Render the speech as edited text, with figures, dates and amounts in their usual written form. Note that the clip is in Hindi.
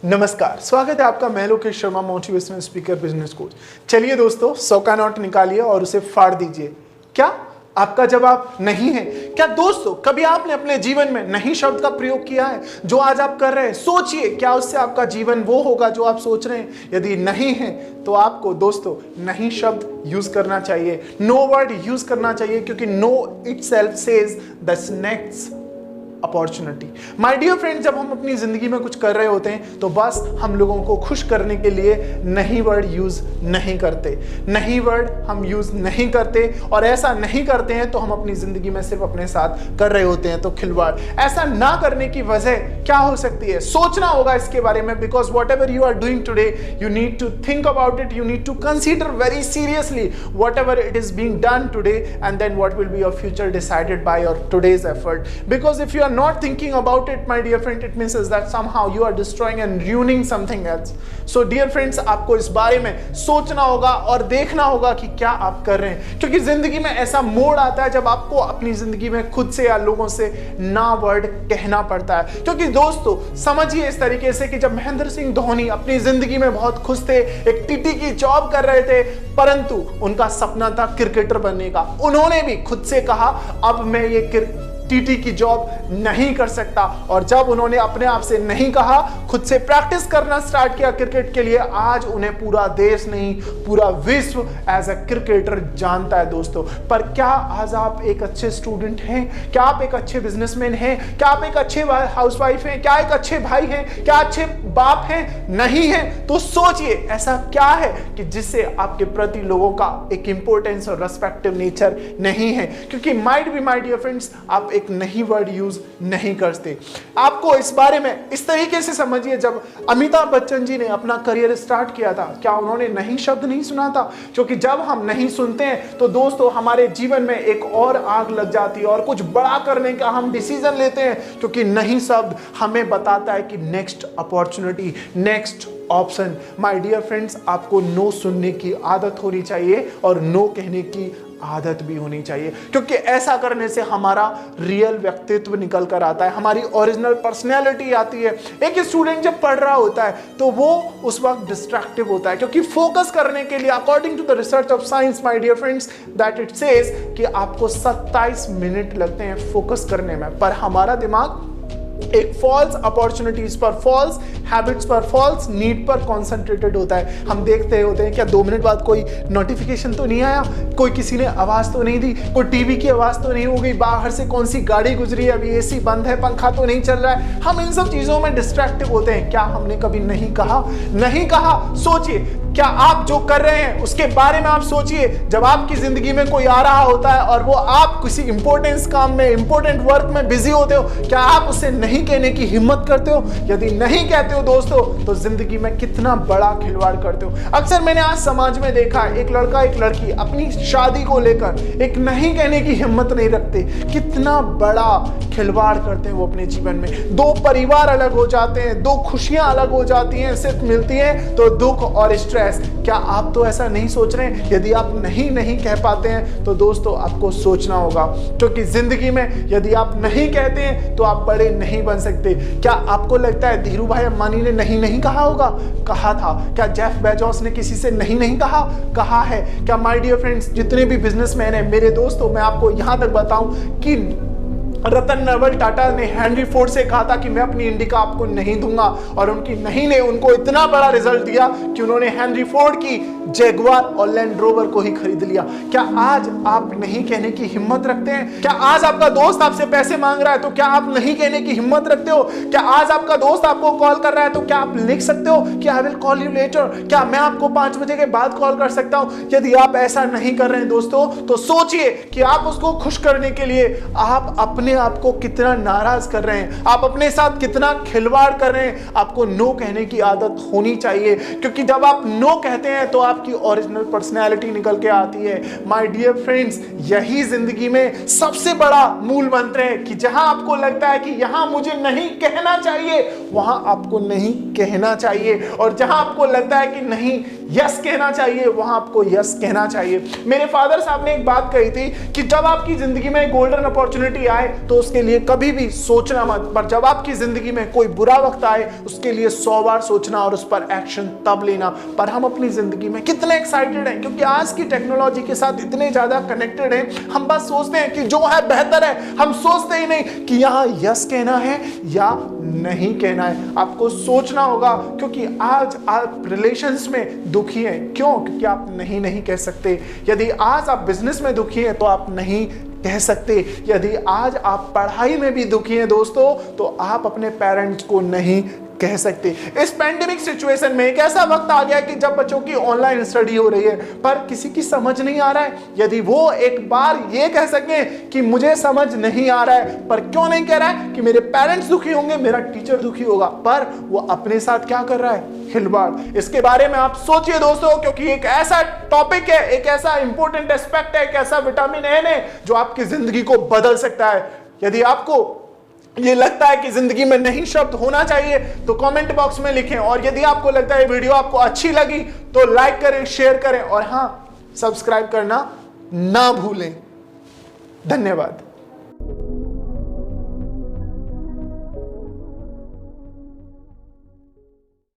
नमस्कार, स्वागत है आपका। मैं Lokesh Sharma, motivational speaker, business coach. चलिए दोस्तों, 100 का नोट निकालिए और उसे फाड़ दीजिए। क्या आपका जवाब नहीं है? क्या दोस्तों कभी आपने अपने जीवन में नहीं शब्द का प्रयोग किया है? जो आज आप कर रहे हैं, सोचिए क्या उससे आपका जीवन वो होगा जो आप सोच रहे हैं? यदि नहीं है तो आपको दोस्तों नहीं शब्द यूज करना चाहिए, नो वर्ड यूज करना चाहिए, क्योंकि no itself says the next opportunity. My dear friend, जब हम अपनी जिंदगी में कुछ कर रहे होते हैं तो बस हम लोगों को खुश करने के लिए नहीं वर्ड यूज नहीं करते, नहीं वर्ड हम यूज नहीं करते, और ऐसा नहीं करते हैं तो हम अपनी जिंदगी में सिर्फ अपने साथ कर रहे होते हैं तो खिलवाड़। ऐसा ना करने की वजह क्या हो सकती है? सोचना होगा इसके बारे में, because whatever you are doing today, you need to think about it, you need to consider very seriously whatever it is being done today, and then what will be your future decided by your today's effort. Because if you are not thinking about it, my dear friend, it means is that somehow you are destroying and ruining something else. So dear friends, आपको इस बारे में सोचना होगा और देखना होगा कि क्या आप कर रहे हैं, क्योंकि जिंदगी में ऐसा मोड़ आता है जब आपको अपनी जिंदगी में खुद से या लोगों से ना वर्ड कहना पड़ता है। क्योंकि दोस्तों समझिए इस तरीके से कि जब महेंद्र सिंह धोनी अपनी जिंदगी में बहुत खुश थे, एक टीटी की जॉब कर रहे थे, परंतु उनका सपना था क्रिकेटर बनने का। उन्होंने भी खुद से कहा अब मैं ये टीटी की जॉब नहीं कर सकता, और जब उन्होंने अपने आप से नहीं कहा, खुद से प्रैक्टिस करना स्टार्ट किया क्रिकेट के लिए, आज उन्हें पूरा देश नहीं पूरा विश्व एज अ क्रिकेटर जानता है दोस्तों। पर क्या आज आप एक अच्छे स्टूडेंट हैं? क्या आप एक अच्छे बिजनेसमैन हैं? क्या आप एक अच्छे हाउसवाइफ हैं? क्या एक अच्छे भाई हैं? क्या अच्छे बाप हैं? नहीं है तो सोचिए ऐसा क्या है कि जिससे आपके प्रति लोगों का एक इंपॉर्टेंस और रेस्पेक्टिव नेचर नहीं है। क्योंकि might be my dear friends, आप एक नहीं वर्ड यूज नहीं करते। आपको इस बारे में इस तरीके से समझिए, जब अमिताभ बच्चन जी ने अपना करियर स्टार्ट किया था, क्या उन्होंने नहीं शब्द नहीं सुना था? क्योंकि जब हम नहीं सुनते हैं तो दोस्तों हमारे जीवन में एक और आग लग जाती है और कुछ बड़ा करने का हम डिसीजन लेते हैं, क्योंकि नहीं शब्द हमें बताता है कि next opportunity, next option. My dear friends, आपको नो सुनने की आदत होनी चाहिए और नो कहने की आदत भी होनी चाहिए, क्योंकि ऐसा करने से हमारा रियल व्यक्तित्व निकल कर आता है, हमारी ओरिजिनल पर्सनैलिटी आती है। एक स्टूडेंट जब पढ़ रहा होता है तो वो उस वक्त डिस्ट्रैक्टिव होता है, क्योंकि फोकस करने के लिए according to the research of science my dear friends that it says कि आपको 27 मिनट लगते हैं फोकस करने में, पर हमारा दिमाग एक फॉल्स अपॉर्चुनिटीज पर, फॉल्स हैबिट्स पर, फॉल्स नीड पर कॉन्सेंट्रेटेड होता है। हम देखते होते हैं क्या 2 मिनट बाद कोई नोटिफिकेशन तो नहीं आया, कोई किसी ने आवाज तो नहीं दी, कोई टीवी की आवाज तो नहीं हो गई, बाहर से कौन सी गाड़ी गुजरी है, अभी एसी बंद है, पंखा तो नहीं चल रहा है। हम इन सब चीजों में डिस्ट्रैक्टिव होते हैं। क्या हमने कभी नहीं कहा? नहीं कहा। सोचिए क्या आप जो कर रहे हैं उसके बारे में आप सोचिए। जब आपकी जिंदगी में कोई आ रहा होता है और वो आप किसी इंपॉर्टेंस काम में, इंपॉर्टेंट वर्क में बिजी होते हो, क्या आप उसे नहीं कहने की हिम्मत करते हो? यदि नहीं कहते हो दोस्तों तो जिंदगी में कितना बड़ा खिलवाड़ करते हो। अक्सर मैंने आज समाज में देखा है, एक लड़का एक लड़की अपनी शादी को लेकर एक नहीं कहने की हिम्मत नहीं रखते। कितना बड़ा खिलवाड़ करते हैं वो अपने जीवन में। 2 परिवार अलग हो जाते हैं, 2 खुशियां अलग हो जाती हैं, सिर्फ मिलती हैं तो दुख और स्ट्रेस। क्या आप तो ऐसा नहीं सोच रहे हैं? यदि आप नहीं कह पाते हैं तो दोस्तों आपको सोचना होगा, क्योंकि जिंदगी में यदि आप नहीं कहते हैं तो आप बड़े नहीं बन सकते। क्या आपको लगता है धीरू भाई अंबानी ने नहीं कहा होगा? कहा था। क्या जेफ बेजोस ने किसी से नहीं कहा? कहा है। क्या माय डियर फ्रेंड्स, जितने भी बिजनेसमैन हैं मेरे दोस्तों, मैं आपको यहां तक बताऊं कि रतन नवल टाटा ने हेनरी फोर्ड से कहा था कि मैं अपनी इंडिका आपको नहीं दूंगा, और उनकी नहीं ने उनको इतना बड़ा रिजल्ट दिया कि उन्होंने हेनरी फोर्ड की जैगुआर और लैंड रोवर को ही खरीद लिया। क्या आज आप नहीं कहने की हिम्मत रखते हैं? क्या आज आपका दोस्त आपसे पैसे मांग रहा है तो क्या आप नहीं कहने की हिम्मत रखते हो? क्या आज आपका दोस्त आपको कॉल कर रहा है तो क्या आप लिख सकते हो कि I will call you later? क्या मैं आपको 5 बजे के बाद कॉल कर सकता हूं? यदि आप ऐसा नहीं कर रहे हैं दोस्तों तो सोचिए कि आप उसको खुश करने के लिए आप अपने आपको कितना नाराज कर रहे हैं, आप अपने साथ कितना खिलवाड़ कर रहे हैं। आपको नो कहने की आदत होनी चाहिए, क्योंकि जब आप नो कहते हैं तो आपकी ओरिजिनल पर्सनैलिटी निकल के आती है। माय डियर फ्रेंड्स, यही जिंदगी में सबसे बड़ा मूल मंत्र है कि जहां आपको लगता है कि यहां मुझे नहीं कहना चाहिए, वहां आपको नहीं कहना चाहिए, और जहां आपको लगता है कि नहीं यस कहना चाहिए वहां आपको यस कहना चाहिए। मेरे फादर साहब ने एक बात कही थी कि जब आपकी जिंदगी में गोल्डन अपॉर्चुनिटी आए तो उसके लिए कभी भी सोचना मत, पर जब आपकी जिंदगी में कोई बुरा वक्त आए उसके लिए 100 बार सोचना और उस पर एक्शन तब लेना। पर हम अपनी जिंदगी में कितने एक्साइटेड हैं, क्योंकि आज की टेक्नोलॉजी के साथ इतने ज्यादा कनेक्टेड हैं, हम बस सोचते हैं कि जो है बेहतर है, हम सोचते ही नहीं कि यहां यस कहना है या नहीं कहना है। आपको सोचना होगा, क्योंकि आज आप रिलेशंस में दुखी हैं। क्यों? क्योंकि आप नहीं कह सकते। यदि आज आप बिजनेस में दुखी हैं तो आप नहीं कह सकते। यदि आज आप पढ़ाई में भी दुखी हैं दोस्तों, तो आप अपने पेरेंट्स को नहीं कह सकते। इस पैंडेमिक सिचुएशन में एक ऐसा वक्त आ गया कि जब बच्चों की ऑनलाइन स्टडी हो रही है, पर किसी की समझ नहीं आ रहा है। यदि वो एक बार ये कह सके कि मुझे समझ नहीं आ रहा है, पर क्यों नहीं कह रहा है कि मेरे पेरेंट्स दुखी होंगे, मेरा टीचर दुखी होगा, पर वो अपने साथ क्या कर रहा है? खिलवाड़। इसके बारे में आप सोचिए दोस्तों, क्योंकि एक ऐसा टॉपिक है, एक ऐसा इंपॉर्टेंट एस्पेक्ट है, एक ऐसा विटामिन एन है जो आपकी जिंदगी को बदल सकता है। यदि आपको ये लगता है कि जिंदगी में नहीं शब्द होना चाहिए तो कमेंट बॉक्स में लिखें, और यदि आपको लगता है वीडियो आपको अच्छी लगी तो लाइक करें, शेयर करें, और हां, सब्सक्राइब करना ना भूलें। धन्यवाद।